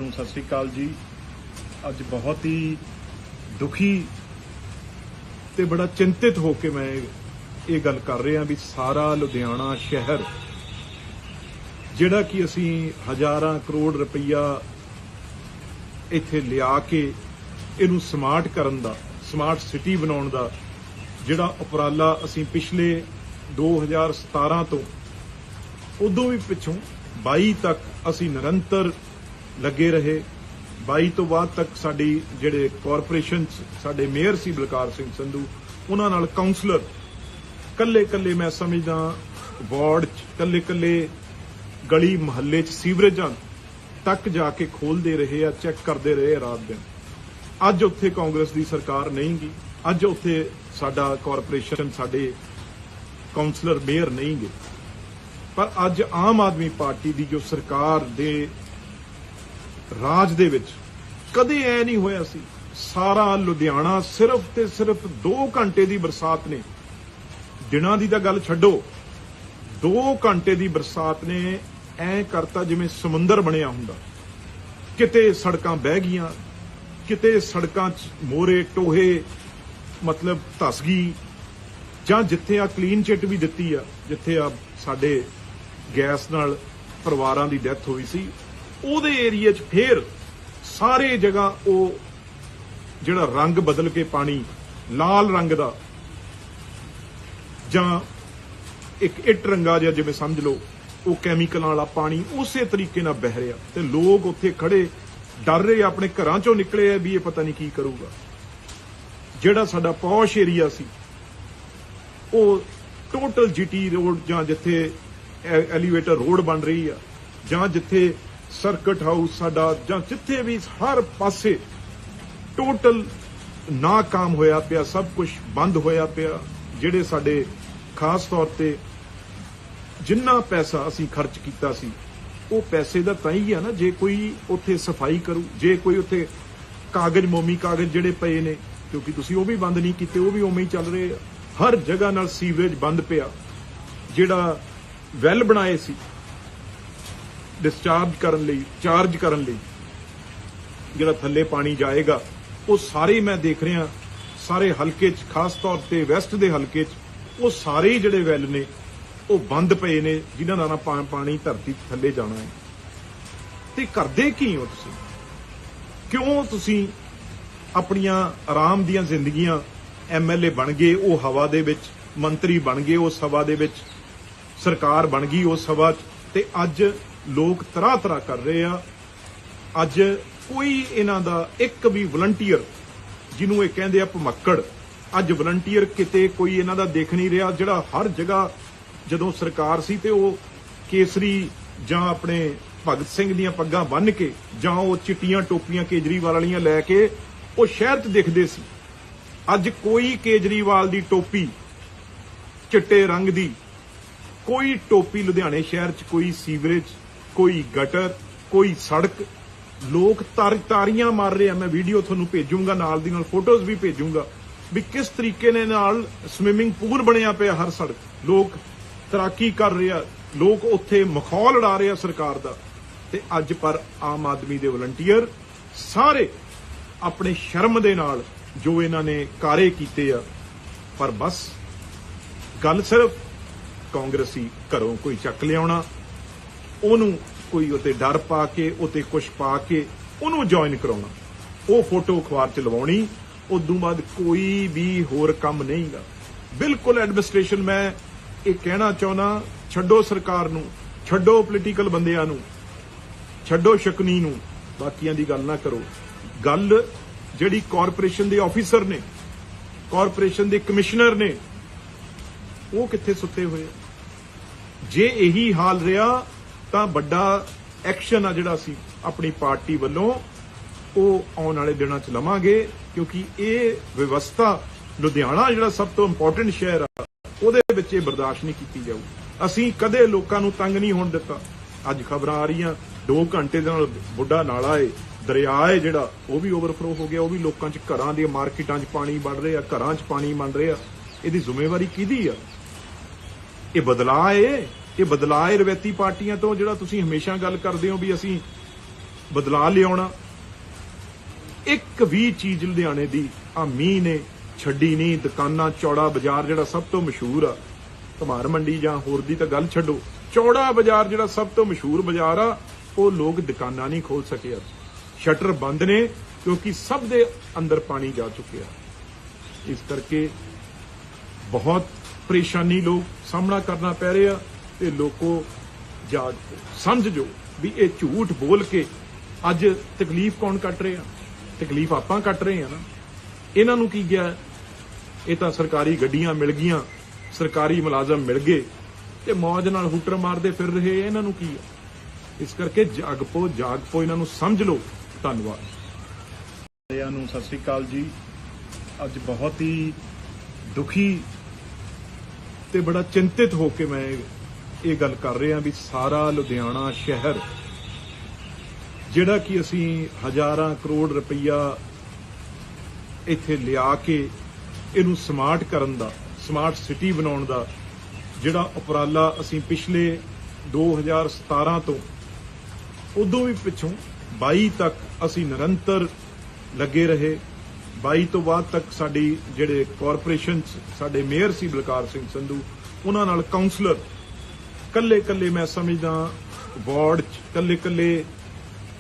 ਨੂੰ ਸਤਿ ਸ੍ਰੀ ਅਕਾਲ ਜੀ। ਅੱਜ बहुत ही दुखी ਤੇ बड़ा चिंतित हो के मैं ये गल कर रहा भी सारा लुधियाना शहर जिहड़ा कि असीं हज़ारां करोड़ रुपया इत्थे लिया के इहनूं स्मार्ट करन दा, स्मार्ट सिटी बनाउण दा जिहड़ा उपराला असीं पिछले 2017 तो उदों भी पिछों 22 तक असीं निरंतर लगे रहे। 22 तो बाद तक साडी जिहड़े कॉरपोरेशन साडे मेयर सी बलकार सिंह संधू उन्हां नाल काउंसलर कल्ले कल्ले मैं समझदा वार्ड कल्ले कल्ले गली महल्ले च सीवरेजां तक जाके खोलते रहे आ, चैक करते रहे रात दिन। अज उत्थे कांग्रेस की सरकार नहीं गी, अज उत्थे साडा कॉरपोरेशन साडे काउंसलर मेयर नहीं गे, पर अज आम आदमी पार्टी की जो सरकार दे राज दे विच कदे ऐ नहीं होया सी। सारा लुधियाना सिर्फ ते सिर्फ 2 घंटे की बरसात ने, दिनां दी तां गल छड्डो, 2 घंटे की बरसात ने ऐ करता जिवें समुंदर बनिया हुंदा। किते सड़कां बह गईयां, किते सड़कां च मोरे टोहे मतलब धस गई, जां जिथे आ क्लीन चिट भी दित्ती आ, जिथे आ साडे गैस नाल परिवारां दी डैथ होई सी, ਉਹਦੇ ਏਰੀਏ 'ਚ ਫੇਰ ਸਾਰੇ ਜਗ੍ਹਾ ਉਹ ਜਿਹੜਾ ਰੰਗ ਬਦਲ ਕੇ ਪਾਣੀ ਲਾਲ ਰੰਗ ਦਾ ਜਾਂ ਇੱਕ ਇੱਟ ਰੰਗਾ ਜਿਹਾ ਜਿਵੇਂ ਸਮਝ ਲਓ ਉਹ ਕੈਮੀਕਲਾਂ ਵਾਲਾ ਪਾਣੀ ਉਸੇ ਤਰੀਕੇ ਨਾਲ ਬਹਿ ਰਿਹਾ ਤੇ ਲੋਕ ਉੱਥੇ ਖੜੇ ਡਰ ਰਹੇ ਆਪਣੇ ਘਰਾਂ 'ਚੋਂ ਨਿਕਲੇ ਆ ਵੀ ਇਹ ਪਤਾ ਨਹੀਂ ਕੀ ਕਰੂਗਾ। ਜਿਹੜਾ ਸਾਡਾ ਪੌਸ਼ ਏਰੀਆ ਸੀ ਉਹ ਟੋਟਲ ਜੀਟੀ ਰੋਡ ਜਾਂ ਜਿੱਥੇ ਐਲੀਵੇਟਰ ਰੋਡ ਬਣ ਰਹੀ ਆ ਜਾਂ ਜਿੱਥੇ ਸਰਕਟ ਹਾਊਸ ਸਾਡਾ ਜਾਂ ਜਿੱਥੇ ਵੀ ਹਰ ਪਾਸੇ ਟੋਟਲ ਨਾਕਾਮ ਹੋਇਆ ਪਿਆ, ਸਭ ਕੁਝ ਬੰਦ ਹੋਇਆ ਪਿਆ। ਜਿਹੜੇ ਸਾਡੇ ਖਾਸ ਤੌਰ ਤੇ ਜਿੰਨਾ ਪੈਸਾ ਅਸੀਂ ਖਰਚ ਕੀਤਾ ਸੀ ਉਹ ਪੈਸੇ ਦਾ ਤਾਂ ਹੀ ਆ ਨਾ ਜੇ ਕੋਈ ਉੱਥੇ ਸਫਾਈ ਕਰੂ, ਜੇ ਕੋਈ ਉੱਥੇ ਕਾਗਜ਼ ਮੋਮੀ ਕਾਗਜ਼ ਜਿਹੜੇ ਪਏ ਨੇ ਕਿਉਂਕਿ ਤੁਸੀਂ ਉਹ ਵੀ ਬੰਦ ਨਹੀਂ ਕੀਤੇ, ਉਹ ਵੀ ਉਵੇਂ ਹੀ ਚੱਲ ਰਹੇ ਆ। ਹਰ ਜਗ੍ਹਾ ਨਾਲ ਸੀਵਰੇਜ ਬੰਦ ਪਿਆ, ਜਿਹੜਾ ਵੈਲ ਬਣਾਏ ਸੀ डिस्चार्ज करन लई, चार्ज करन लई जिहड़ा थल्ले पानी जाएगा वो सारे मैं देख रहा सारे हल्के च खास तौर ते वैस्ट दे हल्के च वो सारे ही जिहड़े वैल ने वो बंद पे ने जिन्हां नाल पानी धरती थल्ले जाना है। ते करदे की हो तुसीं? क्यों तुसीं अपनियां आराम दीयां जिंदगियां MLA बन गए, वो हवा दे विच मंत्री बन गए, उस हवा दे विच सरकार बन गई उस हवा च, ते अज लोग तरह तरह कर रहे आ। अज कोई इन्हां दा एक भी वलंटीयर जिन्हों ये कहंदे आ भमक्कड़, अज वलंटीयर किते कोई इन्हां दा देख नहीं रहा। जिहड़ा हर जगह जदों सरकार सी ते वो केसरी जां अपने भगत सिंह दीयां पग्गां बन के जां वो चिट्टियां टोपियां केजरीवाल वालियां लैके वो शहर च दिखदे सी। अज कोई केजरीवाल दी टोपी चिट्टे रंग दी कोई टोपी लुधियाने शहर च, कोई सीवरेज, कोई गटर, कोई सड़क, लोग तारियां मार रहे हैं। मैं वीडियो तुहानूं भेजूंगा, नाल दी नाल फोटोज भी भेजूंगा भी किस तरीके ने नाल स्विमिंग पूल बनिया पिया हर सड़क, लोग तैराकी कर रहे हैं, लोग उत्थे मखौल उड़ा रहे हैं सरकार दा। ते अज पर आम आदमी दे वलंटीयर सारे अपने शर्म दे नाल जो इन्हां ने कारे कीते आ, पर बस गल सिर्फ कांग्रेसी घरों कोई चक लिया ਉਹਨੂੰ कोई उत्ते डर पा के उत्ते कुछ पा के ਉਹਨੂੰ ज्वाइन कराउणा, वो फोटो अखबार च लवाउणी, उदों बाद कोई भी होर काम नहीं गा। बिल्कुल एडमिनिस्ट्रेशन मैं ये कहना चाहना, छड्डो सरकार नूं, छड्डो पोलीटिकल बंदियां नूं, छड्डो शकनी नूं, बाकियां दी गल ना करो। गल जिहड़ी कॉरपोरेशन दे ऑफिसर ने, कॉरपोरेशन दे कमिश्नर ने, वो कित्थे सुत्ते होए? जे यही हाल रहा ਤਾਂ ਵੱਡਾ ਐਕਸ਼ਨ ਆ ਜਿਹੜਾ ਅਸੀਂ ਆਪਣੀ ਪਾਰਟੀ ਵੱਲੋਂ ਉਹ ਆਉਣ ਵਾਲੇ ਦਿਨਾਂ 'ਚ ਲਵਾਂਗੇ, ਕਿਉਂਕਿ ਇਹ ਵਿਵਸਥਾ ਲੁਧਿਆਣਾ ਜਿਹੜਾ ਸਭ ਤੋਂ ਇੰਪੋਰਟੈਂਟ ਸ਼ਹਿਰ ਆ ਉਹਦੇ ਵਿੱਚ ਇਹ ਬਰਦਾਸ਼ਤ ਨਹੀਂ ਕੀਤੀ ਜਾਊ। ਅਸੀਂ ਕਦੇ ਲੋਕਾਂ ਨੂੰ ਤੰਗ ਨਹੀਂ ਹੋਣ ਦਿੱਤਾ। ਅੱਜ ਖਬਰਾਂ ਆ ਰਹੀਆਂ 2 ਘੰਟੇ ਦੇ ਨਾਲ ਬੁੱਢਾ ਨਾਲਾ ਏ, ਦਰਿਆ ਏ ਜਿਹੜਾ ਉਹ ਵੀ ਓਵਰਫਲੋ ਹੋ ਗਿਆ, ਉਹ ਵੀ ਲੋਕਾਂ 'ਚ ਘਰਾਂ ਦੀਆਂ ਮਾਰਕੀਟਾਂ 'ਚ ਪਾਣੀ ਵੜ ਰਿਹਾ, ਘਰਾਂ 'ਚ ਪਾਣੀ ਬਣ ਰਿਹਾ। ਇਹਦੀ ਜ਼ਿੰਮੇਵਾਰੀ ਕਿਹਦੀ ਆ? ਇਹ ਬਦਲਾਅ ਏ, ਇਹ ਬਦਲਾਅ ਰਵੈਤੀ ਪਾਰਟੀਆਂ ਤੋਂ ਜਿਹੜਾ ਤੁਸੀਂ ਹਮੇਸ਼ਾ ਗੱਲ ਕਰਦੇ ਹੋ ਵੀ ਅਸੀਂ ਬਦਲਾਅ ਲਿਆਉਣਾ। ਇੱਕ ਵੀ ਚੀਜ਼ ਲੁਧਿਆਣੇ ਦੀ ਆ ਮੀਂਹ ਨੇ ਛੱਡੀ ਨਹੀਂ। ਦੁਕਾਨਾਂ, ਚੌੜਾ ਬਾਜ਼ਾਰ ਜਿਹੜਾ ਸਭ ਤੋਂ ਮਸ਼ਹੂਰ ਆ, ਧਮਾਰ ਮੰਡੀ ਜਾਂ ਹੋਰ ਦੀ ਤਾਂ ਗੱਲ ਛੱਡੋ, ਚੌੜਾ ਬਾਜ਼ਾਰ ਜਿਹੜਾ ਸਭ ਤੋਂ ਮਸ਼ਹੂਰ ਬਾਜ਼ਾਰ ਆ, ਉਹ ਲੋਕ ਦੁਕਾਨਾਂ ਨਹੀਂ ਖੋਲ ਸਕੇ। ਅੱਜ ਸ਼ਟਰ ਬੰਦ ਨੇ ਕਿਉਂਕਿ ਸਭ ਦੇ ਅੰਦਰ ਪਾਣੀ ਜਾ ਚੁੱਕਿਆ। ਇਸ ਕਰਕੇ ਬਹੁਤ ਪਰੇਸ਼ਾਨੀ ਲੋਕ ਸਾਹਮਣਾ ਕਰਨਾ ਪੈ ਰਿਹਾ ਤੇ ਲੋਕੋ ਜਾਗ ਸਮਝ ਜੋ ਵੀ ਇਹ ਝੂਠ ਬੋਲ ਕੇ ਅੱਜ ਤਕਲੀਫ ਕੌਣ ਕੱਟ ਰਿਹਾ? ਤਕਲੀਫ ਆਪਾਂ ਕੱਟ ਰਹੇ ਆ ਨਾ। ਇਹਨਾਂ ਨੂੰ ਕੀ ਗਿਆ? ਇਹ ਤਾਂ ਸਰਕਾਰੀ ਗੱਡੀਆਂ ਮਿਲ ਗਈਆਂ, ਸਰਕਾਰੀ ਮੁਲਾਜ਼ਮ ਮਿਲ ਗਏ ਤੇ ਮੌਜ ਨਾਲ ਹੂਟਰ ਮਾਰਦੇ ਫਿਰ ਰਹੇ। ਇਹਨਾਂ ਨੂੰ ਕੀ ਆ? ਇਸ ਕਰਕੇ ਜਾਗ ਪੋ, ਇਹਨਾਂ ਨੂੰ ਸਮਝ ਲਓ। ਧੰਨਵਾਦ। ਸਾਰਿਆਂ ਨੂੰ ਸਤਿ ਸ੍ਰੀ ਅਕਾਲ ਜੀ। ਅੱਜ ਬਹੁਤ ਹੀ ਦੁਖੀ ਤੇ ਬੜਾ ਚਿੰਤਿਤ ਹੋ ਕੇ ਮੈਂ ਇਹ ਗੱਲ ਕਰ ਰਿਹਾ ਵੀ ਸਾਰਾ ਲੁਧਿਆਣਾ ਸ਼ਹਿਰ ਜਿਹੜਾ ਕਿ ਅਸੀਂ ਹਜ਼ਾਰਾਂ ਕਰੋੜ ਰੁਪਈਆ ਇੱਥੇ ਲਿਆ ਕੇ ਇਹਨੂੰ ਸਮਾਰਟ ਕਰਨ ਦਾ, ਸਮਾਰਟ ਸਿਟੀ ਬਣਾਉਣ ਦਾ ਜਿਹੜਾ ਉਪਰਾਲਾ ਅਸੀਂ ਪਿਛਲੇ 2017 ਤੋਂ ਉਦੋਂ ਵੀ ਪਿੱਛੋਂ 22 ਤੱਕ ਅਸੀਂ ਨਿਰੰਤਰ ਲੱਗੇ ਰਹੇ। 22 ਤੋਂ ਬਾਅਦ ਤੱਕ ਸਾਡੀ ਜਿਹੜੇ ਕਾਰਪੋਰੇਸ਼ਨ ਸਾਡੇ ਮੇਅਰ ਸੀ ਬਲਕਾਰ ਸਿੰਘ ਸੰਧੂ, ਉਹਨਾਂ ਨਾਲ ਕਾਉਂਸਲਰ ਕੱਲੇ ਮੈਂ ਸਮਝਦਾ ਵਾਰਡ 'ਚ ਕੱਲੇ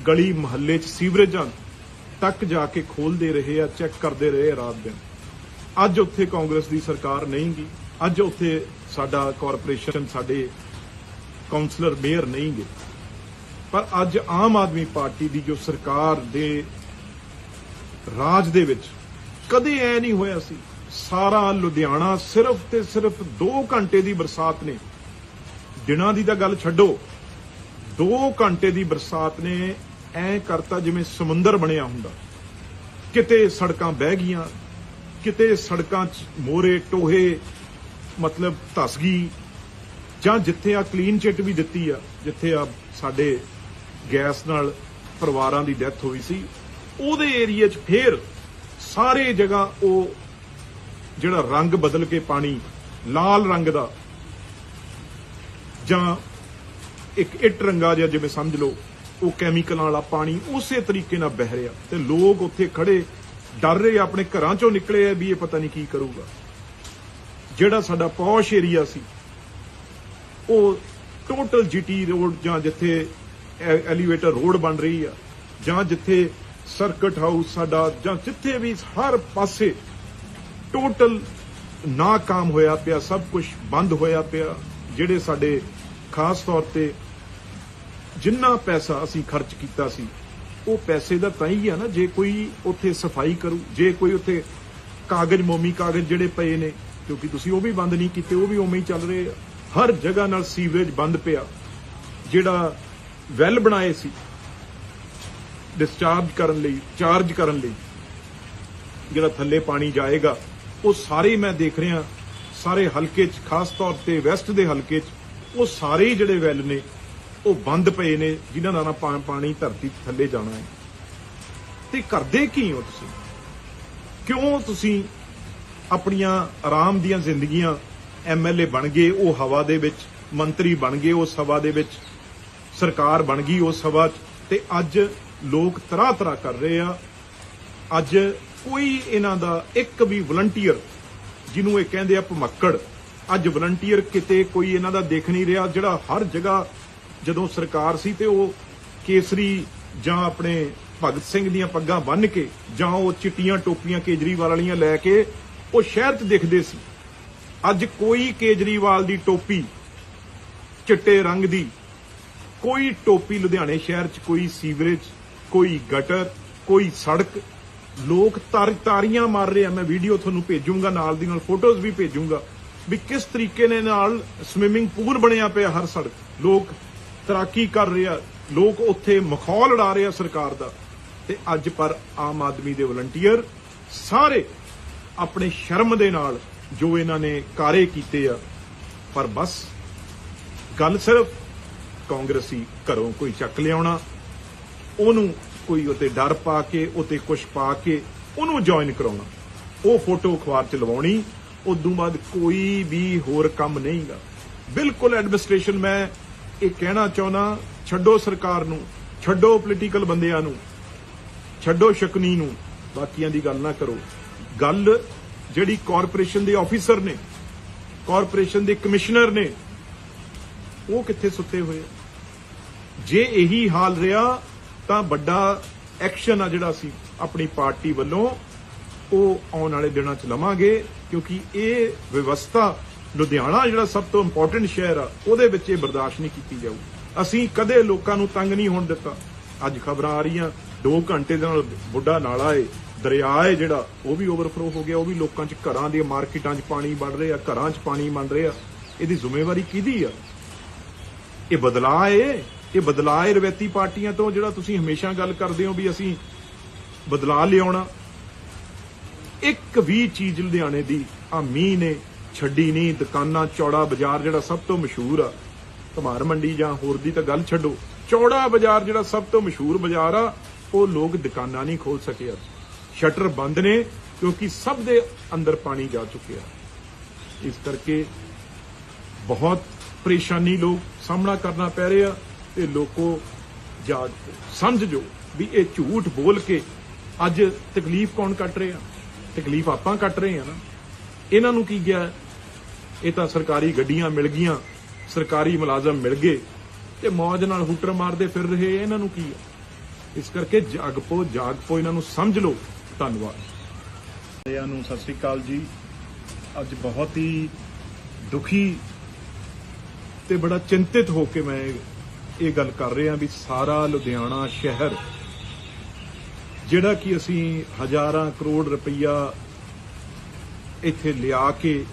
ਗਲੀ ਮੁਹੱਲੇ 'ਚ ਸੀਵਰੇਜਾਂ ਤੱਕ ਜਾ ਕੇ ਖੋਲਦੇ ਰਹੇ ਆ, ਚੈੱਕ ਕਰਦੇ ਰਹੇ ਰਾਤ ਦਿਨ। ਅੱਜ ਉੱਥੇ ਕਾਂਗਰਸ ਦੀ ਸਰਕਾਰ ਨਹੀਂ ਗਈ, ਅੱਜ ਉੱਥੇ ਸਾਡਾ ਕਾਰਪੋਰੇਸ਼ਨ, ਸਾਡੇ ਕਾਉਂਸਲਰ ਮੇਅਰ ਨਹੀਂ ਗਏ। ਪਰ ਅੱਜ ਆਮ ਆਦਮੀ ਪਾਰਟੀ ਦੀ ਜੋ ਸਰਕਾਰ ਦੇ ਰਾਜ ਦੇ ਵਿੱਚ ਕਦੇ ਐ ਨਹੀਂ ਹੋਇਆ ਸੀ। ਸਾਰਾ ਲੁਧਿਆਣਾ ਸਿਰਫ ਤੇ ਸਿਰਫ 2 ਘੰਟੇ ਦੀ ਬਰਸਾਤ ਨੇ, ਦਿਨਾਂ ਦੀ ਤਾਂ ਗੱਲ ਛੱਡੋ, 2 ਘੰਟੇ ਦੀ ਬਰਸਾਤ ਨੇ ਐ ਕਰਤਾ ਜਿਵੇਂ ਸਮੁੰਦਰ ਬਣਿਆ ਹੁੰਦਾ। ਕਿਤੇ ਸੜਕਾਂ ਬਹਿ ਗਈਆਂ, ਕਿਤੇ ਸੜਕਾਂ 'ਚ ਮੋਰੇ ਟੋਹੇ ਮਤਲਬ ਧਸ ਗਈ, ਜਾਂ ਜਿੱਥੇ ਆ ਕਲੀਨ ਚਿੱਟ ਵੀ ਦਿੱਤੀ ਆ, ਜਿੱਥੇ ਆ ਸਾਡੇ ਗੈਸ ਨਾਲ ਪਰਿਵਾਰਾਂ ਦੀ ਡੈਥ ਹੋਈ ਸੀ, ਉਹਦੇ ਏਰੀਏ 'ਚ ਫੇਰ ਸਾਰੇ ਜਗ੍ਹਾ ਉਹ ਜਿਹੜਾ ਰੰਗ ਬਦਲ ਕੇ ਪਾਣੀ ਲਾਲ ਰੰਗ ਦਾ ਜਾਂ ਇੱਕ ਇੱਟ ਰੰਗਾ ਜਿਹਾ ਜਿਵੇਂ ਸਮਝ ਲਓ, ਉਹ ਕੈਮੀਕਲਾਂ ਵਾਲਾ ਪਾਣੀ ਉਸੇ ਤਰੀਕੇ ਨਾਲ ਬਹਿ ਰਿਹਾ ਤੇ ਲੋਕ ਉੱਥੇ ਖੜੇ ਡਰ ਰਹੇ, ਆਪਣੇ ਘਰਾਂ 'ਚੋਂ ਨਿਕਲੇ ਆ ਵੀ ਇਹ ਪਤਾ ਨਹੀਂ ਕੀ ਕਰੂਗਾ। ਜਿਹੜਾ ਸਾਡਾ ਪੌਸ਼ ਏਰੀਆ ਸੀ ਉਹ ਟੋਟਲ ਜੀਟੀ ਰੋਡ, ਜਾਂ ਜਿੱਥੇ ਐਲੀਵੇਟਰ ਰੋਡ ਬਣ ਰਹੀ ਆ, ਜਾਂ ਜਿੱਥੇ ਸਰਕਟ ਹਾਊਸ ਸਾਡਾ, ਜਾਂ ਜਿੱਥੇ ਵੀ ਹਰ ਪਾਸੇ ਟੋਟਲ ਨਾਕਾਮ ਹੋਇਆ ਪਿਆ, ਸਭ ਕੁਝ ਬੰਦ ਹੋਇਆ ਪਿਆ। ਜਿਹੜੇ ਸਾਡੇ ਖਾਸ ਤੌਰ ਤੇ ਜਿੰਨਾ ਪੈਸਾ ਅਸੀਂ ਖਰਚ ਕੀਤਾ ਸੀ, ਉਹ ਪੈਸੇ ਦਾ ਤਾਂ ਹੀ ਆ ਨਾ ਜੇ ਕੋਈ ਉੱਥੇ ਸਫਾਈ ਕਰੂ, ਜੇ ਕੋਈ ਉੱਥੇ ਕਾਗਜ਼, ਮੋਮੀ ਕਾਗਜ਼ ਜਿਹੜੇ ਪਏ ਨੇ, ਕਿਉਂਕਿ ਤੁਸੀਂ ਉਹ ਵੀ ਬੰਦ ਨਹੀਂ ਕੀਤੇ, ਉਹ ਵੀ ਉਵੇਂ ਹੀ ਚੱਲ ਰਹੇ ਆ। ਹਰ ਜਗ੍ਹਾ ਨਾਲ ਸੀਵਰੇਜ ਬੰਦ ਪਿਆ। ਜਿਹੜਾ ਵੈਲ ਬਣਾਏ ਸੀ ਡਿਸਚਾਰਜ ਕਰਨ ਲਈ, ਚਾਰਜ ਕਰਨ ਲਈ, ਜਿਹੜਾ ਥੱਲੇ ਪਾਣੀ ਜਾਏਗਾ, ਉਹ ਸਾਰੇ ਮੈਂ ਦੇਖ ਰਿਹਾ ਸਾਰੇ ਹਲਕੇ 'ਚ, ਖਾਸ ਤੌਰ ਤੇ ਵੈਸਟ ਦੇ ਹਲਕੇ 'ਚ, ਉਹ ਸਾਰੇ ਜਿਹੜੇ ਵੈਲ ਨੇ ਉਹ ਬੰਦ ਪਏ ਨੇ, ਜਿਨ੍ਹਾਂ ਦਾ ਨਾ ਪਾਣੀ ਧਰਤੀ ਥੱਲੇ ਜਾਣਾ ਹੈ। ਤੇ ਕਰਦੇ ਕੀ ਹੋ ਤੁਸੀਂ? ਕਿਉਂ ਤੁਸੀਂ ਆਪਣੀਆਂ ਆਰਾਮ ਦੀਆਂ ਜ਼ਿੰਦਗੀਆਂ, ਐਮਐਲਏ ਬਣ ਗਏ, ਉਹ ਹਵਾ ਦੇ ਵਿੱਚ, ਮੰਤਰੀ ਬਣ ਗਏ, ਉਸ ਹਵਾ ਦੇ ਵਿੱਚ, ਸਰਕਾਰ ਬਣ ਗਈ ਉਸ ਹਵਾ 'ਚ, ਤੇ ਅੱਜ ਲੋਕ ਤਰ੍ਹਾਂ ਕਰ ਰਹੇ ਆ। ਅੱਜ ਕੋਈ ਇਹਨਾਂ ਦਾ ਇੱਕ ਵੀ ਵਲੰਟੀਅਰ, ਜਿਹਨੂੰ ਇਹ ਕਹਿੰਦੇ ਆ ਭਮੱਕੜ, ਅੱਜ ਵਲੰਟੀਅਰ ਕਿਤੇ ਕੋਈ ਇਹਨਾਂ ਦਾ ਦੇਖ ਨਹੀਂ ਰਿਹਾ। ਜਿਹੜਾ ਹਰ ਜਗ੍ਹਾ ਜਦੋਂ ਸਰਕਾਰ ਸੀ ਤੇ ਉਹ ਕੇਸਰੀ ਜਾਂ ਆਪਣੇ ਭਗਤ ਸਿੰਘ ਦੀਆਂ ਪੱਗਾਂ ਬੰਨ੍ਹ ਕੇ, ਜਾਂ ਉਹ ਚਿੱਟੀਆਂ ਟੋਪੀਆਂ ਕੇਜਰੀਵਾਲ ਵਾਲੀਆਂ ਲੈ ਕੇ ਉਹ ਸ਼ਹਿਰ 'ਚ ਦਿਖਦੇ ਸੀ। ਅੱਜ ਕੋਈ ਕੇਜਰੀਵਾਲ ਦੀ ਟੋਪੀ ਚਿੱਟੇ ਰੰਗ ਦੀ, ਕੋਈ ਟੋਪੀ ਲੁਧਿਆਣੇ ਸ਼ਹਿਰ 'ਚ, ਕੋਈ ਸੀਵਰੇਜ, ਕੋਈ ਗਟਰ, ਕੋਈ ਸੜਕ। ਲੋਕ ਤਾਰੀਆਂ ਮਾਰ ਰਹੇ ਆ। ਮੈਂ ਵੀਡੀਓ ਤੁਹਾਨੂੰ ਭੇਜੂੰਗਾ, ਨਾਲ ਦੀ ਨਾਲ ਫੋਟੋਜ਼ ਵੀ ਭੇਜੂੰਗਾ ਵੀ ਕਿਸ ਤਰੀਕੇ ਨੇ ਨਾਲ ਸਵਿਮਿੰਗ ਪੂਲ ਬਣਿਆ ਪਿਆ ਹਰ ਸੜਕ। ਲੋਕ ਤੈਰਾਕੀ ਕਰ ਰਹੇ ਆ, ਲੋਕ ਉੱਥੇ ਮਖੌਲ ਉਡਾ ਰਹੇ ਆ ਸਰਕਾਰ ਦਾ। ਤੇ ਅੱਜ ਪਰ ਆਮ ਆਦਮੀ ਦੇ ਵਲੰਟੀਅਰ ਸਾਰੇ ਆਪਣੇ ਸ਼ਰਮ ਦੇ ਨਾਲ ਜੋ ਇਹਨਾਂ ਨੇ ਕਾਰੇ ਕੀਤੇ ਆ, ਪਰ ਬਸ ਗੱਲ ਸਿਰਫ ਕਾਂਗਰਸੀ ਘਰੋਂ ਕੋਈ ਚੱਕ ਲਿਆਉਣਾ, ਉਹਨੂੰ ਕੋਈ ਉੱਤੇ ਡਰ ਪਾ ਕੇ, ਉੱਤੇ ਕੁਛ ਪਾ ਕੇ ਉਹਨੂੰ ਜੁਆਇਨ ਕਰਾਉਣਾ, ਉਹ ਫੋਟੋ ਅਖਬਾਰ 'ਚ ਲਵਾਉਣੀ। ਉਦੋਂ ਬਾਅਦ ਕੋਈ ਵੀ ਹੋਰ ਕੰਮ ਨਹੀਂਗਾ। ਬਿਲਕੁਲ ਐਡਮਿਨਿਸਟ੍ਰੇਸ਼ਨ, ਮੈਂ ਇਹ ਕਹਿਣਾ ਚਾਹੁੰਦਾ, ਛੱਡੋ ਸਰਕਾਰ ਨੂੰ, ਛੱਡੋ ਪੋਲੀਟੀਕਲ ਬੰਦਿਆਂ ਨੂੰ, ਛੱਡੋ ਸ਼ਕਨੀ ਨੂੰ, ਬਾਕੀਆਂ ਦੀ ਗੱਲ ਨਾ ਕਰੋ। ਗੱਲ ਜਿਹੜੀ ਕਾਰਪੋਰੇਸ਼ਨ ਦੇ ਆਫੀਸਰ ਨੇ, ਕਾਰਪੋਰੇਸ਼ਨ ਦੇ ਕਮਿਸ਼ਨਰ ਨੇ, ਉਹ ਕਿੱਥੇ ਸੁੱਤੇ ਹੋਏ ਆ। ਜੇ ਇਹੀ ਹਾਲ ਰਿਹਾ ਤਾਂ ਵੱਡਾ ਐਕਸ਼ਨ ਆ ਜਿਹੜਾ ਅਸੀਂ ਆਪਣੀ ਪਾਰਟੀ ਵੱਲੋਂ ਉਹ ਆਉਣ ਵਾਲੇ ਦਿਨਾਂ 'ਚ ਲਵਾਂਗੇ, ਕਿਉਂਕਿ ਇਹ ਵਿਵਸਥਾ ਲੁਧਿਆਣਾ ਜਿਹੜਾ ਸਭ ਤੋਂ ਇੰਪੋਰਟੈਂਟ ਸ਼ਹਿਰ ਆ ਉਹਦੇ ਵਿੱਚ ਇਹ ਬਰਦਾਸ਼ਤ ਨਹੀਂ ਕੀਤੀ ਜਾਊ। ਅਸੀਂ ਕਦੇ ਲੋਕਾਂ ਨੂੰ ਤੰਗ ਨਹੀਂ ਹੋਣ ਦਿੱਤਾ। ਅੱਜ ਖਬਰਾਂ ਆ ਰਹੀਆਂ 2 ਘੰਟੇ ਦੇ ਨਾਲ ਬੁੱਢਾ ਨਾਲਾ ਏ, ਦਰਿਆ ਏ ਜਿਹੜਾ, ਉਹ ਵੀ ਓਵਰਫਲੋ ਹੋ ਗਿਆ। ਉਹ ਵੀ ਲੋਕਾਂ 'ਚ, ਘਰਾਂ ਦੀਆਂ ਮਾਰਕੀਟਾਂ 'ਚ ਪਾਣੀ ਵੜ ਰਿਹਾ, ਘਰਾਂ 'ਚ ਪਾਣੀ ਬਣ ਰਿਹਾ। ਇਹਦੀ ਜ਼ਿੰਮੇਵਾਰੀ ਕਿਹਦੀ ਆ? ਇਹ ਬਦਲਾਅ ਏ, ਇਹ ਬਦਲਾਅ ਏ ਰਵਾਇਤੀ ਪਾਰਟੀਆਂ ਤੋਂ, ਜਿਹੜਾ ਤੁਸੀਂ ਹਮੇਸ਼ਾ ਗੱਲ ਕਰਦੇ ਹੋ ਵੀ ਅਸੀਂ ਬਦਲਾਅ ਲਿਆਉਣਾ। ਇੱਕ ਵੀ ਚੀਜ਼ ਲੁਧਿਆਣੇ ਦੀ ਆ ਮੀਂਹ ਨੇ ਛੱਡੀ ਨਹੀਂ। ਦੁਕਾਨਾਂ, ਚੌੜਾ ਬਾਜ਼ਾਰ ਜਿਹੜਾ ਸਭ ਤੋਂ ਮਸ਼ਹੂਰ ਆ, ਧਮਾਰ ਮੰਡੀ ਜਾਂ ਹੋਰ ਦੀ ਤਾਂ ਗੱਲ ਛੱਡੋ, ਚੌੜਾ ਬਾਜ਼ਾਰ ਜਿਹੜਾ ਸਭ ਤੋਂ ਮਸ਼ਹੂਰ ਬਾਜ਼ਾਰ ਆ, ਉਹ ਲੋਕ ਦੁਕਾਨਾਂ ਨਹੀਂ ਖੋਲ ਸਕੇ। ਸ਼ਟਰ ਬੰਦ ਨੇ ਕਿਉਂਕਿ ਸਭ ਦੇ ਅੰਦਰ ਪਾਣੀ ਜਾ ਚੁੱਕਿਆ। ਇਸ ਕਰਕੇ ਬਹੁਤ ਪਰੇਸ਼ਾਨੀ ਲੋਕ ਸਾਹਮਣਾ ਕਰਨਾ ਪੈ ਰਿਹਾ ਤੇ ਲੋਕੋ ਜਾਗ ਸਮਝ ਜੋ ਵੀ ਇਹ ਝੂਠ ਬੋਲ ਕੇ ਅੱਜ ਤਕਲੀਫ ਕੌਣ ਕੱਟ ਰਿਹਾ? ਤਕਲੀਫ ਆਪਾਂ ਕੱਟ ਰਹੇ ਆ ਨਾ। ਇਹਨਾਂ ਨੂੰ ਕੀ ਗਿਆ? ਇਹ ਤਾਂ ਸਰਕਾਰੀ ਗੱਡੀਆਂ ਮਿਲ ਗਈਆਂ, ਸਰਕਾਰੀ ਮੁਲਾਜ਼ਮ ਮਿਲ ਗਏ ਤੇ ਮੌਜ ਨਾਲ ਹੂਟਰ ਮਾਰਦੇ ਫਿਰ ਰਹੇ। ਇਹਨਾਂ ਨੂੰ ਕੀ ਆ? ਇਸ ਕਰਕੇ ਜਾਗ ਪੋ, ਇਹਨਾਂ ਨੂੰ ਸਮਝ ਲਓ। ਧੰਨਵਾਦ। ਇਹਨਾਂ ਨੂੰ ਸਤਿ ਸ੍ਰੀ ਅਕਾਲ ਜੀ। ਅੱਜ ਬਹੁਤ ਹੀ ਦੁਖੀ ਤੇ ਬੜਾ ਚਿੰਤਿਤ ਹੋ ਕੇ ਮੈਂ ਇਹ ਗੱਲ ਕਰ ਰਿਹਾ ਵੀ ਸਾਰਾ ਲੁਧਿਆਣਾ ਸ਼ਹਿਰ ਜਿਹੜਾ ਕਿ ਅਸੀਂ ਹਜ਼ਾਰਾਂ ਕਰੋੜ ਰੁਪਈਆ ਇੱਥੇ ਲਿਆ ਕੇ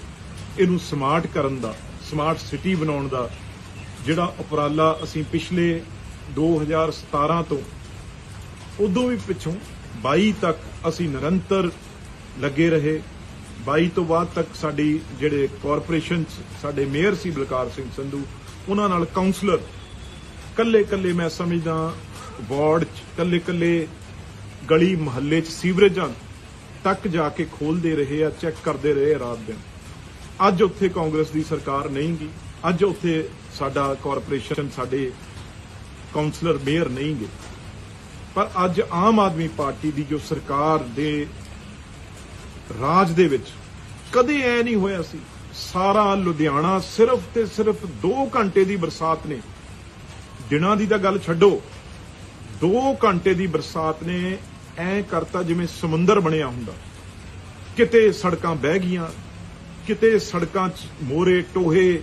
ਇਹਨੂੰ ਸਮਾਰਟ ਕਰਨ ਦਾ, ਸਮਾਰਟ ਸਿਟੀ ਬਣਾਉਣ ਦਾ ਜਿਹੜਾ ਉਪਰਾਲਾ ਅਸੀਂ ਪਿਛਲੇ 2017 ਤੋਂ ਉਦੋਂ ਵੀ ਪਿੱਛੋਂ 22 ਤੱਕ ਅਸੀਂ ਨਿਰੰਤਰ ਲੱਗੇ ਰਹੇ। 22 ਤੋਂ ਬਾਅਦ ਤੱਕ ਸਾਡੀ ਜਿਹੜੇ ਕਾਰਪੋਰੇਸ਼ਨ 'ਚ ਸਾਡੇ ਮੇਅਰ ਸੀ ਬਲਕਾਰ ਸਿੰਘ ਸੰਧੂ, ਉਹਨਾਂ ਨਾਲ ਕਾਉਂਸਲਰ ਕੱਲੇ ਮੈਂ ਸਮਝਦਾ ਵਾਰਡ 'ਚ ਕੱਲੇ ਗਲੀ ਮੁਹੱਲੇ 'ਚ ਸੀਵਰੇਜਾਂ ਤੱਕ ਜਾ ਕੇ ਖੋਲਦੇ ਰਹੇ ਆ, ਚੈੱਕ ਕਰਦੇ ਰਹੇ ਰਾਤ ਦਿਨ। ਅੱਜ ਉੱਥੇ ਕਾਂਗਰਸ ਦੀ ਸਰਕਾਰ ਨਹੀਂ ਗੀ, ਅੱਜ ਉੱਥੇ ਸਾਡਾ ਕਾਰਪੋਰੇਸ਼ਨ, ਸਾਡੇ ਕਾਉਂਸਲਰ ਮੇਅਰ ਨਹੀਂ ਗੇ। ਪਰ ਅੱਜ ਆਮ ਆਦਮੀ ਪਾਰਟੀ ਦੀ ਜੋ ਸਰਕਾਰ ਦੇ ਰਾਜ ਦੇ ਵਿੱਚ ਕਦੇ ਐ ਨਹੀਂ ਹੋਇਆ ਸੀ। ਸਾਰਾ ਲੁਧਿਆਣਾ ਸਿਰਫ ਤੇ ਸਿਰਫ 2 ਘੰਟੇ ਦੀ ਬਰਸਾਤ ਨੇ, ਦਿਨਾਂ ਦੀ ਤਾਂ ਗੱਲ ਛੱਡੋ, 2 ਘੰਟੇ ਦੀ ਬਰਸਾਤ ਨੇ ਐ ਕਰਤਾ ਜਿਵੇਂ ਸਮੁੰਦਰ ਬਣਿਆ ਹੁੰਦਾ। ਕਿਤੇ ਸੜਕਾਂ ਬਹਿ ਗਈਆਂ, ਕਿਤੇ ਸੜਕਾਂ 'ਚ ਮੋਰੇ ਟੋਹੇ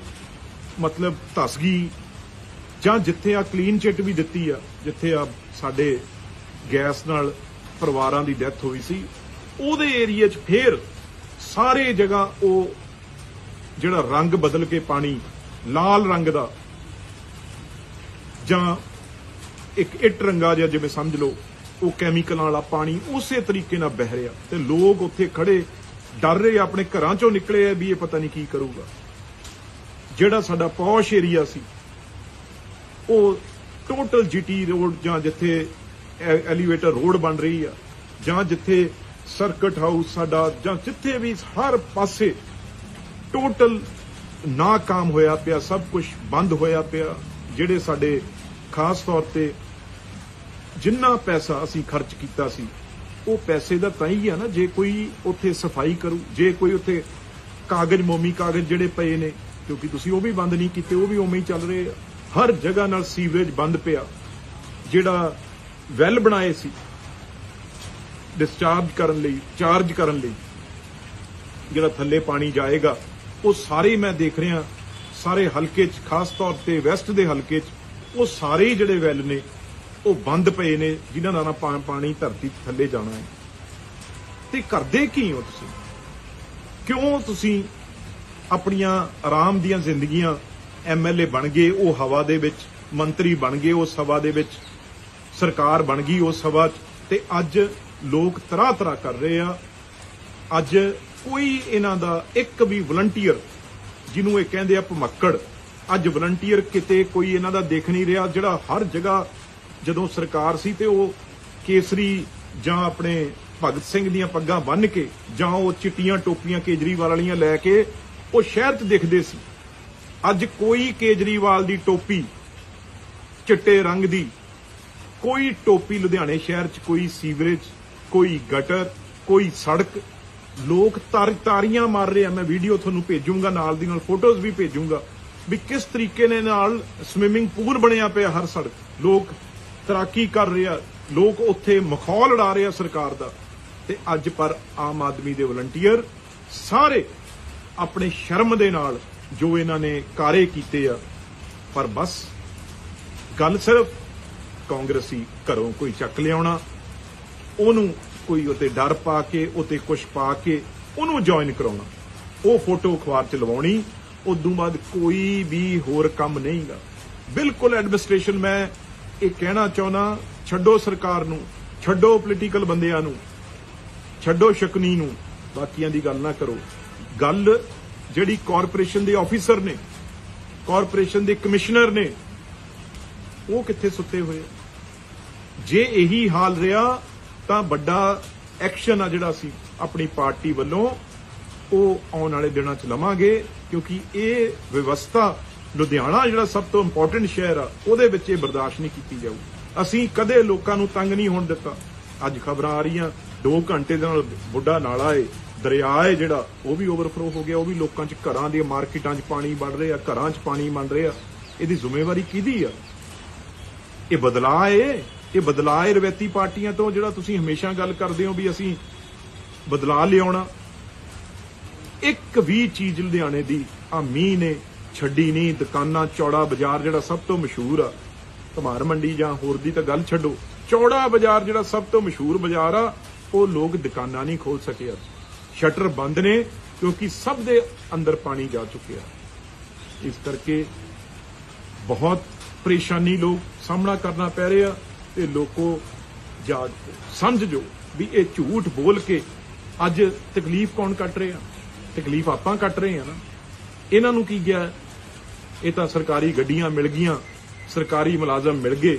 ਮਤਲਬ ਧਸ ਗਈ, ਜਾਂ ਜਿੱਥੇ ਆ ਕਲੀਨ ਚਿੱਟ ਵੀ ਦਿੱਤੀ ਆ, ਜਿੱਥੇ ਆ ਸਾਡੇ ਗੈਸ ਨਾਲ ਪਰਿਵਾਰਾਂ ਦੀ ਡੈਥ ਹੋਈ ਸੀ, ਉਹਦੇ ਏਰੀਏ 'ਚ ਫੇਰ ਸਾਰੇ ਜਗ੍ਹਾ ਉਹ ਜਿਹੜਾ ਰੰਗ ਬਦਲ ਕੇ ਪਾਣੀ ਲਾਲ ਰੰਗ ਦਾ ਜਾਂ ਇੱਕ ਇੱਟ ਰੰਗਾ ਜਿਹਾ ਜਿਵੇਂ ਸਮਝ ਲਓ, ਉਹ ਕੈਮੀਕਲਾਂ ਵਾਲਾ ਪਾਣੀ ਉਸੇ ਤਰੀਕੇ ਨਾਲ ਬਹਿ ਰਿਹਾ ਤੇ ਲੋਕ ਉੱਥੇ ਖੜੇ ਡਰ ਰਹੇ, ਆਪਣੇ ਘਰਾਂ 'ਚੋਂ ਨਿਕਲੇ ਆ ਵੀ ਇਹ ਪਤਾ ਨਹੀਂ ਕੀ ਕਰੂਗਾ। ਜਿਹੜਾ ਸਾਡਾ ਪੌਸ਼ ਏਰੀਆ ਸੀ ਉਹ ਟੋਟਲ ਜੀਟੀ ਰੋਡ, ਜਾਂ ਜਿੱਥੇ ਐਲੀਵੇਟਰ ਰੋਡ ਬਣ ਰਹੀ ਆ, ਜਾਂ ਜਿੱਥੇ ਸਰਕਟ ਹਾਊਸ ਸਾਡਾ, ਜਾਂ ਜਿੱਥੇ ਵੀ ਹਰ ਪਾਸੇ ਟੋਟਲ ਨਾਕਾਮ ਹੋਇਆ ਪਿਆ, ਸਭ ਕੁਝ ਬੰਦ ਹੋਇਆ ਪਿਆ। ਜਿਹੜੇ ਸਾਡੇ ਖਾਸ ਤੌਰ ਤੇ ਜਿੰਨਾ ਪੈਸਾ ਅਸੀਂ ਖਰਚ ਕੀਤਾ ਸੀ, ਉਹ ਪੈਸੇ ਦਾ ਤਾਂ ਹੀ ਆ ਨਾ ਜੇ ਕੋਈ ਉੱਥੇ ਸਫਾਈ ਕਰੂ, ਜੇ ਕੋਈ ਉੱਥੇ ਕਾਗਜ਼, ਮੋਮੀ ਕਾਗਜ਼ ਜਿਹੜੇ ਪਏ ਨੇ, ਕਿਉਂਕਿ ਤੁਸੀਂ ਉਹ ਵੀ ਬੰਦ ਨਹੀਂ ਕੀਤੇ, ਉਹ ਵੀ ਉਵੇਂ ਹੀ ਚੱਲ ਰਹੇ ਆ। ਹਰ ਜਗ੍ਹਾ ਨਾਲ ਸੀਵਰੇਜ ਬੰਦ ਪਿਆ। ਜਿਹੜਾ ਵੈਲ ਬਣਾਏ ਸੀ ਡਿਸਚਾਰਜ ਕਰਨ ਲਈ, ਚਾਰਜ ਕਰਨ ਲਈ, ਜਿਹੜਾ ਥੱਲੇ ਪਾਣੀ ਜਾਏਗਾ, ਉਹ ਸਾਰੇ ਮੈਂ ਦੇਖ ਰਿਹਾ ਸਾਰੇ ਹਲਕੇ 'ਚ, ਖਾਸ ਤੌਰ ਤੇ ਵੈਸਟ ਦੇ ਹਲਕੇ 'ਚ, ਉਹ ਸਾਰੇ ਜਿਹੜੇ ਵੈਲ ਨੇ ਉਹ ਬੰਦ ਪਏ ਨੇ, ਜਿਨ੍ਹਾਂ ਦਾ ਪਾਣੀ ਧਰਤੀ ਥੱਲੇ ਜਾਣਾ ਹੈ। ਤੇ ਕਰਦੇ ਕੀ ਹੋ ਤੁਸੀਂ? ਕਿਉਂ ਤੁਸੀਂ ਆਪਣੀਆਂ ਆਰਾਮ ਦੀਆਂ ਜ਼ਿੰਦਗੀਆਂ, ਐਮਐਲਏ ਬਣ ਗਏ ਉਹ ਹਵਾ ਦੇ ਵਿੱਚ, ਮੰਤਰੀ ਬਣ ਗਏ ਉਸ ਹਵਾ ਦੇ ਵਿੱਚ, ਸਰਕਾਰ ਬਣ ਗਈ ਉਸ ਹਵਾ 'ਚ, ਤੇ ਅੱਜ ਲੋਕ ਤਰ੍ਹਾਂ ਕਰ ਰਹੇ ਆ। ਅੱਜ ਕੋਈ ਇਹਨਾਂ ਦਾ ਇੱਕ ਵੀ ਵਲੰਟੀਅਰ, ਜਿਹਨੂੰ ਇਹ ਕਹਿੰਦੇ ਆ ਭਮੱਕੜ, ਅੱਜ ਵਲੰਟੀਅਰ ਕਿਤੇ ਕੋਈ ਇਹਨਾਂ ਦਾ ਦੇਖ ਨਹੀਂ ਰਿਹਾ। ਜਿਹੜਾ ਹਰ ਜਗ੍ਹਾ ਜਦੋਂ ਸਰਕਾਰ ਸੀ ਤੇ ਉਹ ਕੇਸਰੀ ਜਾਂ ਆਪਣੇ ਭਗਤ ਸਿੰਘ ਦੀਆਂ ਪੱਗਾਂ ਬੰਨ੍ਹ ਕੇ, ਜਾਂ ਉਹ ਚਿੱਟੀਆਂ ਟੋਪੀਆਂ ਕੇਜਰੀਵਾਲ ਵਾਲੀਆਂ ਲੈ ਕੇ ਉਹ ਸ਼ਹਿਰ 'ਚ ਦਿਖਦੇ ਸੀ। ਅੱਜ ਕੋਈ ਕੇਜਰੀਵਾਲ ਦੀ ਟੋਪੀ ਚਿੱਟੇ ਰੰਗ ਦੀ कोई टोपी लुधियाने शहर च कोई सीवरेज, कोई गटर, कोई सड़क, लोग तारियां मार रहे हैं। मैं वीडियो ਤੁਹਾਨੂੰ ਭੇਜੂੰਗਾ, ਨਾਲ ਦੀ ਨਾਲ फोटोज भी भेजूंगा भी किस तरीके ने नाल स्विमिंग पूल बनया पे हर सड़क, लोग तैराकी कर रहे हैं, लोग उत्थे मखौल उड़ा रहे हैं सरकार दा। ते अज पर आम आदमी दे वलंटीयर सारे अपने शर्म दे नाल जो इन्हां ने कारे कीते आ, पर बस गल सिर्फ कांग्रेसी घरों कोई चक लियाउणा, ओनू कोई उत्ते डर पा के उत्ते कुछ पा के ओनू ज्वाइन कराउणा, वो फोटो अखबार च लवाउणी, उदों बाद कोई भी होर काम नहीं गा। बिल्कुल एडमिनिस्ट्रेशन मैं ये कहना चाहना, छड्डो सरकार नूं, छड्डो पोलीटिकल बंदियां नूं, छड्डो शकनी नूं, बाकियां दी गल ना करो। गल जिहड़ी कॉरपोरेशन दे ऑफिसर ने, कॉरपोरेशन दे कमिश्नर ने, वो कित्थे सुत्ते होए? जे यही हाल रहा तां वड्डा एक्शन आ जिहड़ा असीं अपनी पार्टी वल्लों ਉਹ ਆਉਣ ਵਾਲੇ ਦਿਨਾਂ 'ਚ ਲਵਾਂਗੇ, ਕਿਉਂਕਿ ਇਹ ਵਿਵਸਥਾ ਲੁਧਿਆਣਾ ਜਿਹੜਾ ਸਭ ਤੋਂ ਇੰਪੋਰਟੈਂਟ ਸ਼ਹਿਰ ਆ ਉਹਦੇ ਵਿੱਚ ਇਹ ਬਰਦਾਸ਼ਤ ਨਹੀਂ ਕੀਤੀ ਜਾਊ। ਅਸੀਂ ਕਦੇ ਲੋਕਾਂ ਨੂੰ ਤੰਗ ਨਹੀਂ ਹੋਣ ਦਿੱਤਾ। ਅੱਜ ਖਬਰਾਂ ਆ ਰਹੀਆਂ 2 ਘੰਟੇ ਦੇ ਨਾਲ ਬੁੱਢਾ ਨਾਲਾ ਏ, ਦਰਿਆ ਏ ਜਿਹੜਾ, ਉਹ ਵੀ ਓਵਰਫਲੋ ਹੋ ਗਿਆ, ਉਹ ਵੀ ਲੋਕਾਂ 'ਚ ਘਰਾਂ ਦੀਆਂ ਮਾਰਕੀਟਾਂ 'ਚ ਪਾਣੀ ਵੜ ਰਿਹਾ, ਘਰਾਂ 'ਚ ਪਾਣੀ ਬਣ ਰਿਹਾ। ਇਹਦੀ ਜ਼ਿੰਮੇਵਾਰੀ ਕਿਹਦੀ ਆ? ਇਹ ਬਦਲਾਅ ਏ, ਇਹ ਬਦਲਾਅ ਏ ਰਵਾਇਤੀ ਪਾਰਟੀਆਂ ਤੋਂ, ਜਿਹੜਾ ਤੁਸੀਂ ਹਮੇਸ਼ਾ ਗੱਲ ਕਰਦੇ ਹੋ ਵੀ ਅਸੀਂ ਬਦਲਾਅ ਲਿਆਉਣਾ। एक भी चीज लुधियाने दी आ मीह ने छड्डी नहीं। दुकाना चौड़ा बाजार जिहड़ा सब तो मशहूर आ, धमार मंडी जां होर दी तां गल छड्डो, चौड़ा बाजार जिहड़ा सब तो मशहूर बाजार आ, वो लोग दुकाना नहीं खोल सके, शटर बंद ने क्योंकि सब दे अंदर पानी जा चुके। इस करके बहुत परेशानी लोग सामना करना पै रहा ते लोगों जाग समझ जो भी ये झूठ बोल के अज तकलीफ कौन कट रहे हैं? तकलीफ आपां कट रहे हैं ना। इन्हां नूं की गया? ये तां सरकारी गड्डियां मिल गईयां, सरकारी मुलाजम मिल गए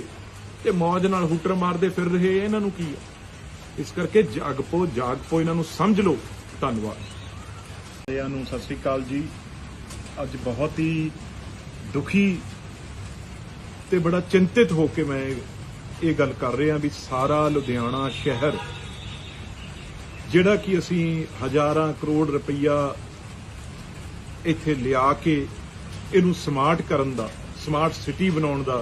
ते मौज नाल हुटर मारदे फिर रहे। इन्हां नूं की है? इस करके जाग पो इन्हां नूं समझ लो। धन्नवाद। सत श्री अकाल जी। अज बहुत ही दुखी ते बड़ा चिंतित होके मैं ये गल कर रहा भी सारा लुधियाना शहर ਜਿਹੜਾ ਕਿ ਅਸੀਂ ਹਜ਼ਾਰਾਂ ਕਰੋੜ ਰੁਪਈਆ ਇੱਥੇ ਲਿਆ ਕੇ ਇਹਨੂੰ ਸਮਾਰਟ ਕਰਨ ਦਾ, ਸਮਾਰਟ ਸਿਟੀ ਬਣਾਉਣ ਦਾ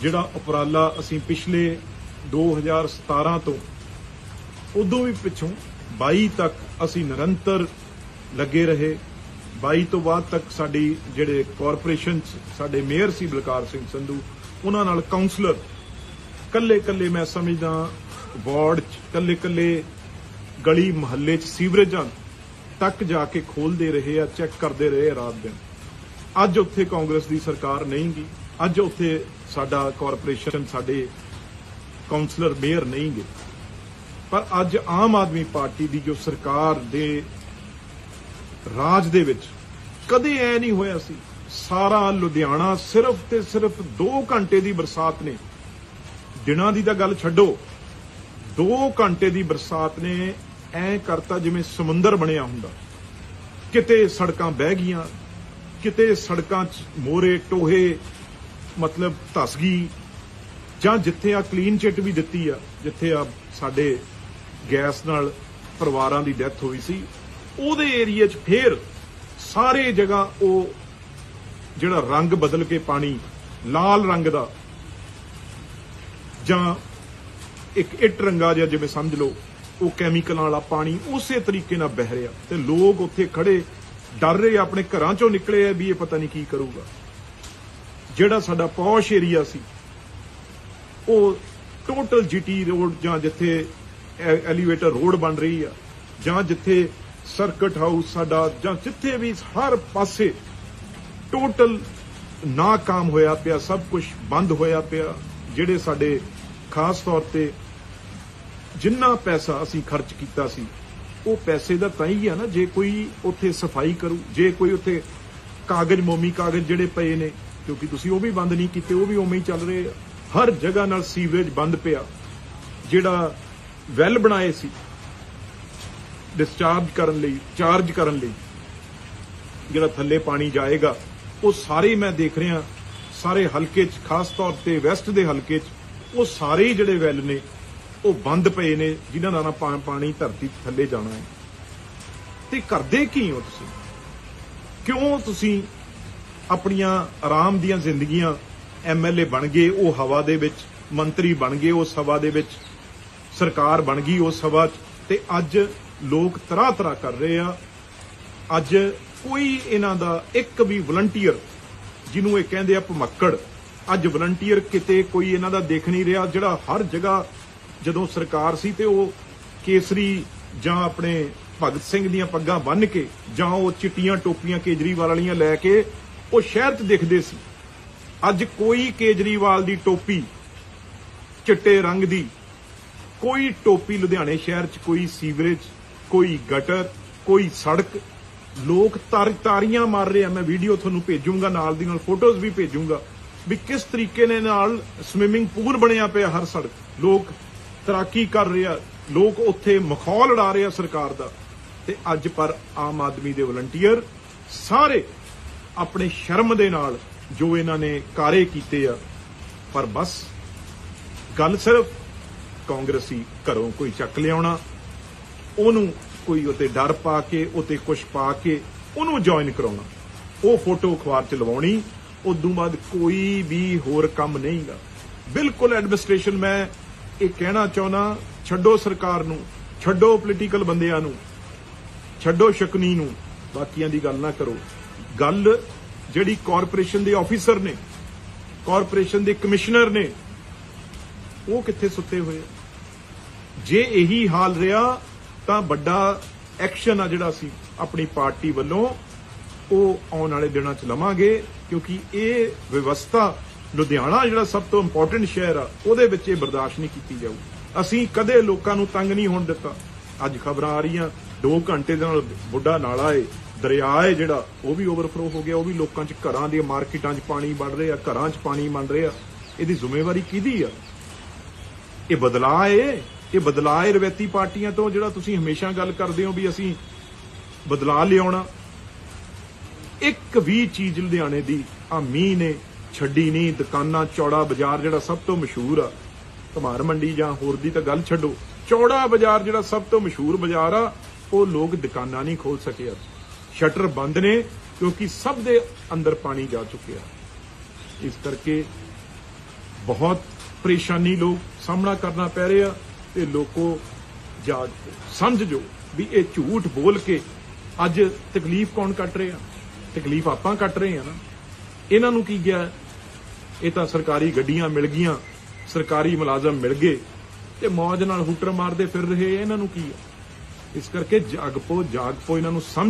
ਜਿਹੜਾ ਉਪਰਾਲਾ ਅਸੀਂ ਪਿਛਲੇ 2017 ਤੋਂ ਉਦੋਂ ਵੀ ਪਿੱਛੋਂ 22 ਤੱਕ ਅਸੀਂ ਨਿਰੰਤਰ ਲੱਗੇ ਰਹੇ। 22 ਤੋਂ ਬਾਅਦ ਤੱਕ ਸਾਡੀ ਜਿਹੜੇ ਕਾਰਪੋਰੇਸ਼ਨ 'ਚ ਸਾਡੇ ਮੇਅਰ ਸੀ ਬਲਕਾਰ ਸਿੰਘ ਸੰਧੂ, ਉਹਨਾਂ ਨਾਲ ਕਾਉਂਸਲਰ ਕੱਲੇ ਮੈਂ ਸਮਝਦਾ ਵਾਰਡ 'ਚ ਕੱਲੇ गली महल्ले च सीवरेजां तक जाके खोलते रहे आ, चैक करते रहे रात दिन। अज उत्थे कांग्रेस की सरकार नहीं गी, अज उत्थे साडा कॉरपोरेशन साडे काउंसलर मेयर नहीं गे, पर अज आम आदमी पार्टी की जो सरकार दे राज दे विच कदे ऐ नहीं होया सी। सारा लुधियाना सिर्फ ते सिर्फ 2 घंटे की बरसात ने, दिनां दी तां गल छड्डो, 2 घंटे की बरसात ने ऐ करता जिवें समुंदर बनिया हुंदा। किते सड़कां बह गईयां, किते सड़कां च मोरे टोहे मतलब धस गई, जां जिथे आ क्लीन चिट भी दित्ती आ, जिथे आ साडे गैस नाल परिवारां दी डैथ होई सी, ओहदे एरिया च फिर सारे जगह ओ जिहड़ा रंग बदल के पानी लाल रंग दा जां एक इट रंगा जिहा जिवें समझ लो, वो कैमिकल वाला पानी उसे तरीके नाल बह रहा ते लोग उत्थे खड़े डर रहे, अपने घरां चों निकले भी ये पता नहीं की करूगा। जिहड़ा साडा पौश एरिया सी वो टोटल जीटी रोड जां जिथे एलीवेटर रोड बन रही है, जां जिथे सर्किट हाउस साडा, जां जिथे भी हर पासे टोटल नाकाम होया पिया, सब कुछ बंद होया पिया। जिहड़े साडे खास तौर पे जिन्ना पैसा असी खर्च किया सी, वो पैसे का तां ही है ना जे कोई उत्थे सफाई करू, जे कोई उत्थे कागज मोमी कागज जिहड़े पए ने, क्योंकि तुसीं वो भी बंद नहीं कीते, वो भी उवें ही चल रहे। हर जगह नाल सीवरेज बंद पिया, जिहड़ा वैल बनाए सी डिस्चार्ज करन लई, चार्ज करन लई, जिहड़ा थल्ले पानी जाएगा, वो सारे मैं देख रहा सारे हल्के च, खास तौर पे वैस्ट दे हल्के च ਉਹ ਸਾਰੇ ਹੀ ਜਿਹੜੇ ਵੈਲ ਨੇ ਉਹ ਬੰਦ ਪਏ ਨੇ, ਜਿਨ੍ਹਾਂ ਦਾ ਪਾਣੀ ਧਰਤੀ ਥੱਲੇ ਜਾਣਾ ਹੈ। ਤੇ ਕਰਦੇ ਕੀ ਹੋ ਤੁਸੀਂ? ਕਿਉਂ ਤੁਸੀਂ ਆਪਣੀਆਂ ਆਰਾਮ ਦੀਆਂ ਜ਼ਿੰਦਗੀਆਂ, MLA ਬਣ ਗਏ ਉਹ ਹਵਾ ਦੇ ਵਿੱਚ, ਮੰਤਰੀ ਬਣ ਗਏ ਉਸ ਹਵਾ ਦੇ ਵਿੱਚ, ਸਰਕਾਰ ਬਣ ਗਈ ਉਸ ਹਵਾ 'ਚ, ਤੇ ਅੱਜ ਲੋਕ ਤਰ੍ਹਾਂ ਤਰ੍ਹਾਂ ਕਰ ਰਹੇ ਆ। ਅੱਜ ਕੋਈ ਇਹਨਾਂ ਦਾ ਇੱਕ ਵੀ ਵਲੰਟੀਅਰ, ਜਿਹਨੂੰ ਇਹ ਕਹਿੰਦੇ ਆ ਭਮੱਕੜ, ਅੱਜ ਵਲੰਟੀਅਰ ਕਿਤੇ ਕੋਈ ਇਹਨਾਂ ਦਾ ਦੇਖ ਨਹੀਂ ਰਿਹਾ। ਜਿਹੜਾ ਹਰ ਜਗ੍ਹਾ ਜਦੋਂ ਸਰਕਾਰ ਸੀ ਤੇ ਉਹ ਕੇਸਰੀ ਜਾਂ ਆਪਣੇ ਭਗਤ ਸਿੰਘ ਦੀਆਂ ਪੱਗਾਂ ਬੰਨ੍ਹ ਕੇ ਜਾਂ ਉਹ ਚਿੱਟੀਆਂ ਟੋਪੀਆਂ ਕੇਜਰੀਵਾਲ ਵਾਲੀਆਂ ਲੈ ਕੇ ਉਹ ਸ਼ਹਿਰ 'ਚ ਦਿਖਦੇ ਸੀ। ਅੱਜ ਕੋਈ ਕੇਜਰੀਵਾਲ ਦੀ ਟੋਪੀ ਚਿੱਟੇ ਰੰਗ ਦੀ, ਕੋਈ ਟੋਪੀ ਲੁਧਿਆਣੇ ਸ਼ਹਿਰ 'ਚ, ਕੋਈ ਸੀਵਰੇਜ, ਕੋਈ ਗਟਰ, ਕੋਈ ਸੜਕ, ਲੋਕ ਤਾਰੀਆਂ ਮਾਰ ਰਹੇ ਆ। ਮੈਂ ਵੀਡੀਓ ਤੁਹਾਨੂੰ ਭੇਜੂੰਗਾ, ਨਾਲ ਦੀ ਨਾਲ ਫੋਟੋਜ਼ ਵੀ ਭੇਜੂੰਗਾ ਵੀ ਕਿਸ ਤਰੀਕੇ ਨਾਲ ਸਵਿਮਿੰਗ ਪੂਲ ਬਣਿਆ ਪਿਆ ਹਰ ਸੜਕ, ਲੋਕ ਤੈਰਾਕੀ ਕਰ ਰਹੇ ਆ, ਲੋਕ ਉੱਥੇ ਮਖੌਲ ਉਡਾ ਰਹੇ ਆ ਸਰਕਾਰ ਦਾ। ਤੇ ਅੱਜ ਪਰ ਆਮ ਆਦਮੀ ਦੇ ਵਲੰਟੀਅਰ ਸਾਰੇ ਆਪਣੇ ਸ਼ਰਮ ਦੇ ਨਾਲ ਜੋ ਇਹਨਾਂ ਨੇ ਕਾਰੇ ਕੀਤੇ ਆ, ਪਰ ਬਸ ਗੱਲ ਸਿਰਫ ਕਾਂਗਰਸੀ ਘਰੋਂ ਕੋਈ ਚੱਕ ਲਿਆਉਣਾ, ਉਹਨੂੰ ਕੋਈ ਉੱਤੇ ਡਰ ਪਾ ਕੇ, ਉੱਤੇ ਕੁਛ ਪਾ ਕੇ ਉਹਨੂੰ ਜੁਆਇਨ ਕਰਾਉਣਾ, ਉਹ ਫੋਟੋ ਅਖਬਾਰ 'ਚ ਲਵਾਉਣੀ, ਉਦੋਂ ਬਾਅਦ ਕੋਈ ਵੀ ਹੋਰ ਕੰਮ ਨਹੀਂਗਾ। ਬਿਲਕੁਲ ਐਡਮਿਨਿਸਟ੍ਰੇਸ਼ਨ, ਮੈਂ ਇਹ ਕਹਿਣਾ ਚਾਹੁੰਦਾ, ਛੱਡੋ ਸਰਕਾਰ ਨੂੰ, ਛੱਡੋ ਪੋਲੀਟੀਕਲ ਬੰਦਿਆਂ ਨੂੰ, ਛੱਡੋ ਸ਼ਕਨੀ ਨੂੰ, ਬਾਕੀਆਂ ਦੀ ਗੱਲ ਨਾ ਕਰੋ। ਗੱਲ ਜਿਹੜੀ ਕਾਰਪੋਰੇਸ਼ਨ ਦੇ ਆਫੀਸਰ ਨੇ, ਕਾਰਪੋਰੇਸ਼ਨ ਦੇ ਕਮਿਸ਼ਨਰ ਨੇ, ਉਹ ਕਿੱਥੇ ਸੁੱਤੇ ਹੋਏ ਆ? ਜੇ ਇਹੀ ਹਾਲ ਰਿਹਾ ਤਾਂ ਵੱਡਾ ਐਕਸ਼ਨ ਆ ਜਿਹੜਾ ਅਸੀਂ ਆਪਣੀ ਪਾਰਟੀ ਵੱਲੋਂ ਉਹ ਆਉਣ ਵਾਲੇ ਦਿਨਾਂ 'ਚ ਲਵਾਂਗੇ, ਕਿਉਂਕਿ ਇਹ ਵਿਵਸਥਾ ਲੁਧਿਆਣਾ ਜਿਹੜਾ ਸਭ ਤੋਂ ਇੰਪੋਰਟੈਂਟ ਸ਼ਹਿਰ ਆ, ਉਹਦੇ ਵਿੱਚ ਇਹ ਬਰਦਾਸ਼ਤ ਨਹੀਂ ਕੀਤੀ ਜਾਊ। ਅਸੀਂ ਕਦੇ ਲੋਕਾਂ ਨੂੰ ਤੰਗ ਨਹੀਂ ਹੋਣ ਦਿੱਤਾ। ਅੱਜ ਖਬਰਾਂ ਆ ਰਹੀਆਂ 2 ਘੰਟੇ ਦੇ ਨਾਲ ਬੁੱਢਾ ਨਾਲਾ ਏ, ਦਰਿਆ ਏ ਜਿਹੜਾ, ਉਹ ਵੀ ਓਵਰਫਲੋ ਹੋ ਗਿਆ, ਉਹ ਵੀ ਲੋਕਾਂ 'ਚ, ਘਰਾਂ ਦੀਆਂ ਮਾਰਕੀਟਾਂ 'ਚ ਪਾਣੀ ਵੜ ਰਿਹਾ, ਘਰਾਂ 'ਚ ਪਾਣੀ ਬਣ ਰਿਹਾ। ਇਹਦੀ ਜ਼ਿੰਮੇਵਾਰੀ ਕਿਹਦੀ ਆ? ਇਹ ਬਦਲਾਅ ਏ, ਇਹ ਬਦਲਾਅ ਏ ਰਵਾਇਤੀ ਪਾਰਟੀਆਂ ਤੋਂ, ਜਿਹੜਾ ਤੁਸੀਂ ਹਮੇਸ਼ਾ ਗੱਲ ਕਰਦੇ ਹੋ ਵੀ ਅਸੀਂ ਬਦਲਾਅ ਲਿਆਉਣਾ। ਇੱਕ ਵੀ ਚੀਜ਼ ਲੁਧਿਆਣੇ ਦੀ ਆ ਮੀਂਹ ਨੇ ਛੱਡੀ ਨਹੀਂ। ਦੁਕਾਨਾਂ, ਚੌੜਾ ਬਾਜ਼ਾਰ ਜਿਹੜਾ ਸਭ ਤੋਂ ਮਸ਼ਹੂਰ ਆ, ਧਮਾਰ ਮੰਡੀ ਜਾਂ ਹੋਰ ਦੀ ਤਾਂ ਗੱਲ ਛੱਡੋ, ਚੌੜਾ ਬਾਜ਼ਾਰ ਜਿਹੜਾ ਸਭ ਤੋਂ ਮਸ਼ਹੂਰ ਬਾਜ਼ਾਰ ਆ, ਉਹ ਲੋਕ ਦੁਕਾਨਾਂ ਨਹੀਂ ਖੋਲ ਸਕੇ। ਸ਼ਟਰ ਬੰਦ ਨੇ ਕਿਉਂਕਿ ਸਭ ਦੇ ਅੰਦਰ ਪਾਣੀ ਜਾ ਚੁੱਕਿਆ। ਇਸ ਕਰਕੇ ਬਹੁਤ ਪਰੇਸ਼ਾਨੀ ਲੋਕ ਸਾਹਮਣਾ ਕਰਨਾ ਪੈ ਰਿਹਾ। ਤੇ ਲੋਕੋ ਜਾਗ ਸਮਝੋ ਵੀ ਇਹ ਝੂਠ ਬੋਲ ਕੇ ਅੱਜ ਤਕਲੀਫ ਕੌਣ ਕੱਟ ਰਿਹਾ? ਤਕਲੀਫ ਆਪਾਂ ਕੱਟ ਰਹੇ ਆ ਨਾ। ਇਹਨਾਂ ਨੂੰ ਕੀ ਗਿਆ? ਇਹ ਤਾਂ ਸਰਕਾਰੀ ਗੱਡੀਆਂ ਮਿਲ ਗਈਆਂ, ਸਰਕਾਰੀ ਮੁਲਾਜ਼ਮ ਮਿਲ ਗਏ ਤੇ ਮੌਜ ਨਾਲ ਹੂਟਰ ਮਾਰਦੇ ਫਿਰ ਰਹੇ। ਇਹਨਾਂ ਨੂੰ ਕੀ ਆ? ਇਸ ਕਰਕੇ ਜਾਗ ਪੋ, ਇਹਨਾਂ ਨੂੰ ਸਮਝ